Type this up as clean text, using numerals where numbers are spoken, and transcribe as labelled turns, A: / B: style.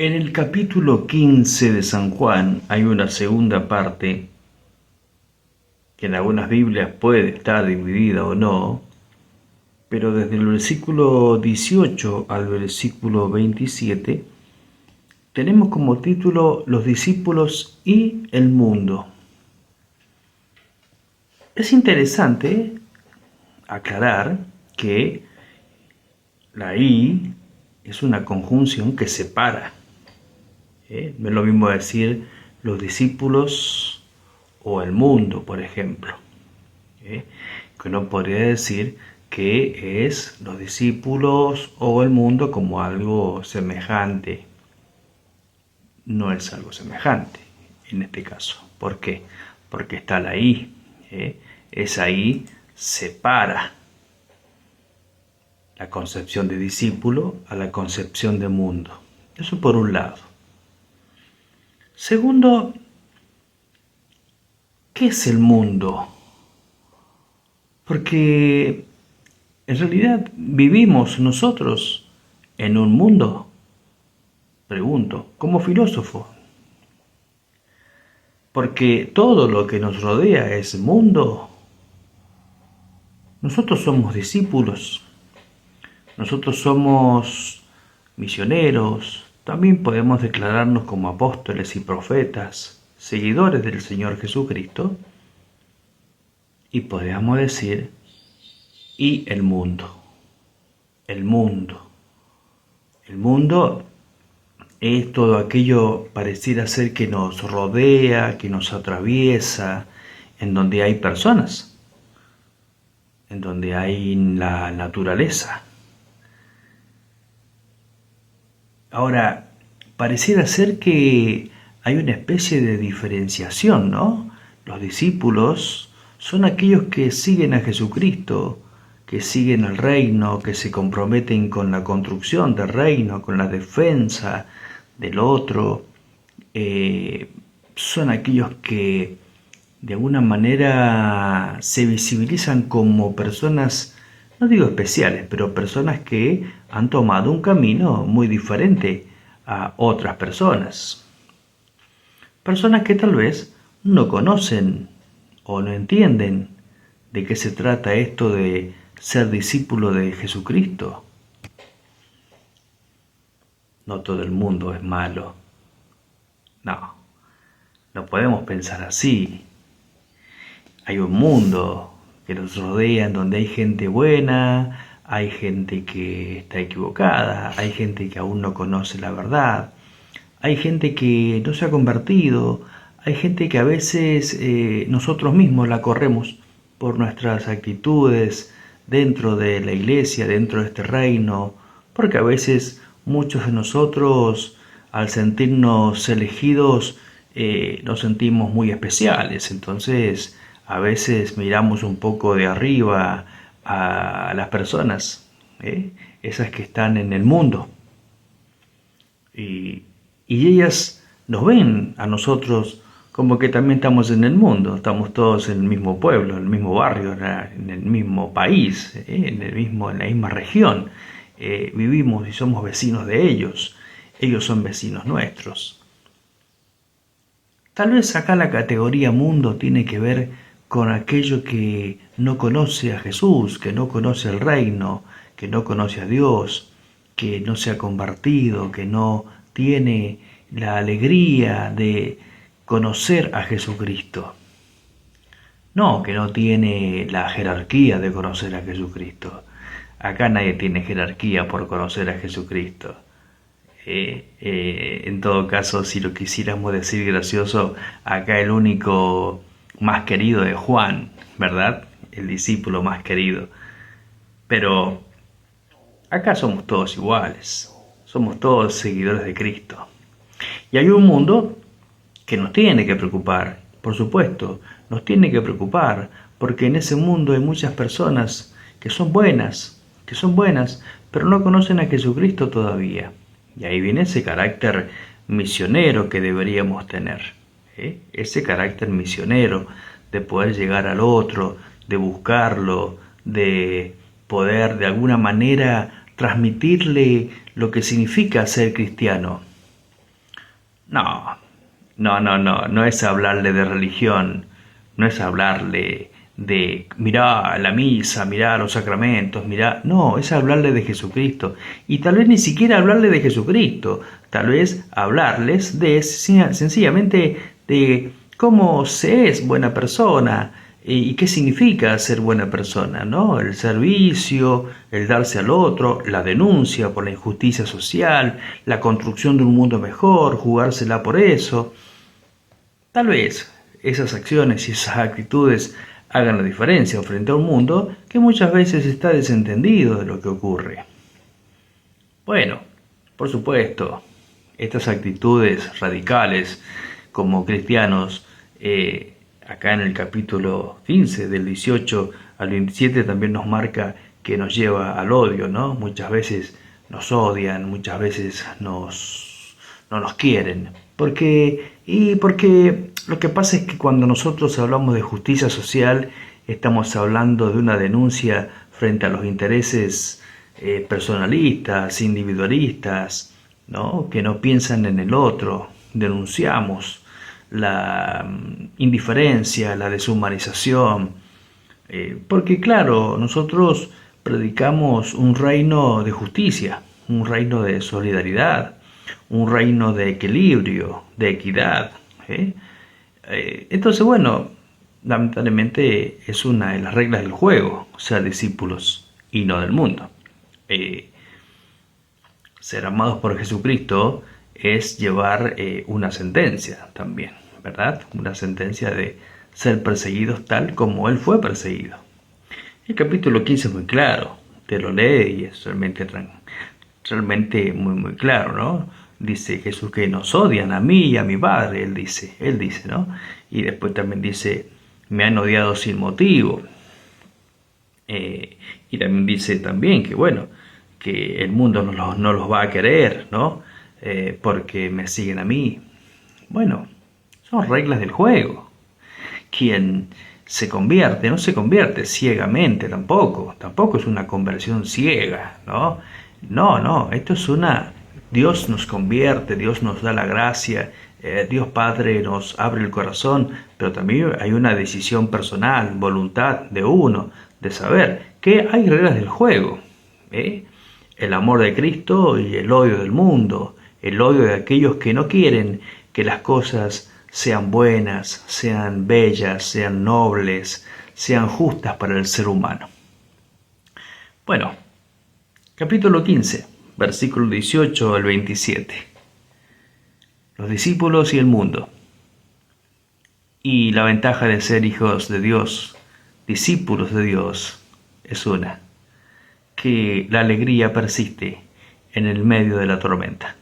A: En el capítulo 15 de San Juan hay una segunda parte que en algunas Biblias puede estar dividida o no, pero desde el versículo 18 al versículo 27 tenemos como título Los discípulos y el mundo. Es interesante aclarar que la I es una conjunción que separa. No es lo mismo decir los discípulos o el mundo, por ejemplo. Que uno podría decir que es los discípulos o el mundo como algo semejante. No es algo semejante en este caso. ¿Por qué? Porque está la I. Esa I separa la concepción de discípulo a la concepción de mundo. Eso por un lado. Segundo, ¿qué es el mundo? Porque en realidad vivimos nosotros en un mundo, pregunto, como filósofo. Porque todo lo que nos rodea es mundo. Nosotros somos discípulos, nosotros somos misioneros, también podemos declararnos como apóstoles y profetas, seguidores del Señor Jesucristo, y podríamos decir, y el mundo. El mundo. El mundo es todo aquello pareciera ser que nos rodea, que nos atraviesa, en donde hay personas, en donde hay la naturaleza. Ahora, pareciera ser que hay una especie de diferenciación, ¿no? Los discípulos son aquellos que siguen a Jesucristo, que siguen el reino, que se comprometen con la construcción del reino, con la defensa del otro. Son aquellos que de alguna manera se visibilizan como personas, no digo especiales, pero personas que han tomado un camino muy diferente a otras personas. Personas que tal vez no conocen o no entienden de qué se trata esto de ser discípulo de Jesucristo. No todo el mundo es malo. No, no podemos pensar así. Hay un mundo que nos rodea en donde hay gente buena, hay gente que está equivocada, hay gente que aún no conoce la verdad, hay gente que no se ha convertido, hay gente que a veces nosotros mismos la corremos por nuestras actitudes dentro de la iglesia, dentro de este reino, porque a veces muchos de nosotros al sentirnos elegidos nos sentimos muy especiales, entonces a veces miramos un poco de arriba a las personas, esas que están en el mundo, y, y ellas nos ven a nosotros como que también estamos en el mundo, estamos todos en el mismo pueblo, en el mismo barrio, en el mismo país, en la misma región, vivimos y somos vecinos de ellos son vecinos nuestros. Tal vez acá la categoría mundo tiene que ver con aquello que no conoce a Jesús, que no conoce el reino, que no conoce a Dios, que no se ha convertido, que no tiene la alegría de conocer a Jesucristo. No, que no tiene la jerarquía de conocer a Jesucristo. Acá nadie tiene jerarquía por conocer a Jesucristo. En todo caso, si lo quisiéramos decir gracioso, acá el único más querido es Juan, ¿verdad? El discípulo más querido. Pero acá somos todos iguales, somos todos seguidores de Cristo. Y hay un mundo que nos tiene que preocupar, por supuesto, nos tiene que preocupar, porque en ese mundo hay muchas personas que son buenas, pero no conocen a Jesucristo todavía. Y ahí viene ese carácter misionero que deberíamos tener, ese carácter misionero de poder llegar al otro, de buscarlo, de poder de alguna manera transmitirle lo que significa ser cristiano. No, no es hablarle de religión, no es hablarle de, mirá la misa, mirá los sacramentos, mirá, no, es hablarle de Jesucristo. Y tal vez ni siquiera hablarle de Jesucristo, tal vez hablarles de sencillamente de cómo se es buena persona y qué significa ser buena persona, ¿no? El servicio, el darse al otro, la denuncia por la injusticia social, la construcción de un mundo mejor, jugársela por eso. Tal vez esas acciones y esas actitudes hagan la diferencia frente a un mundo que muchas veces está desentendido de lo que ocurre. Bueno, por supuesto, estas actitudes radicales como cristianos, acá en el capítulo 15, del 18 al 27, también nos marca que nos lleva al odio, ¿no? Muchas veces nos odian, muchas veces no nos quieren. Porque lo que pasa es que cuando nosotros hablamos de justicia social, estamos hablando de una denuncia frente a los intereses personalistas, individualistas, ¿no? Que no piensan en el otro. Denunciamos la indiferencia, la deshumanización, porque claro, nosotros predicamos un reino de justicia, un reino de solidaridad, un reino de equilibrio, de equidad. ¿Eh? Entonces, bueno, lamentablemente es una de las reglas del juego, ser discípulos y no del mundo. Eh, Ser amados por Jesucristo es llevar una sentencia también, ¿verdad? Una sentencia de ser perseguidos tal como Él fue perseguido. El capítulo 15 es muy claro, te lo lee y es realmente muy claro, ¿no? Dice Jesús que nos odian a mí y a mi Padre, él dice, ¿no? Y después también dice, me han odiado sin motivo. Y también dice también que, bueno, que el mundo no los va a querer, ¿no? Porque me siguen a mí. Bueno, son reglas del juego. Quien se convierte, no se convierte ciegamente tampoco es una conversión ciega, ¿no? No, esto es Dios nos convierte, Dios nos da la gracia, Dios Padre nos abre el corazón, pero también hay una decisión personal, voluntad de uno, de saber que hay reglas del juego, ¿eh? El amor de Cristo y el odio del mundo, el odio de aquellos que no quieren que las cosas sean buenas, sean bellas, sean nobles, sean justas para el ser humano. Bueno, capítulo 15, versículo 18 al 27. Los discípulos y el mundo. Y la ventaja de ser hijos de Dios, discípulos de Dios, es una, que la alegría persiste en el medio de la tormenta.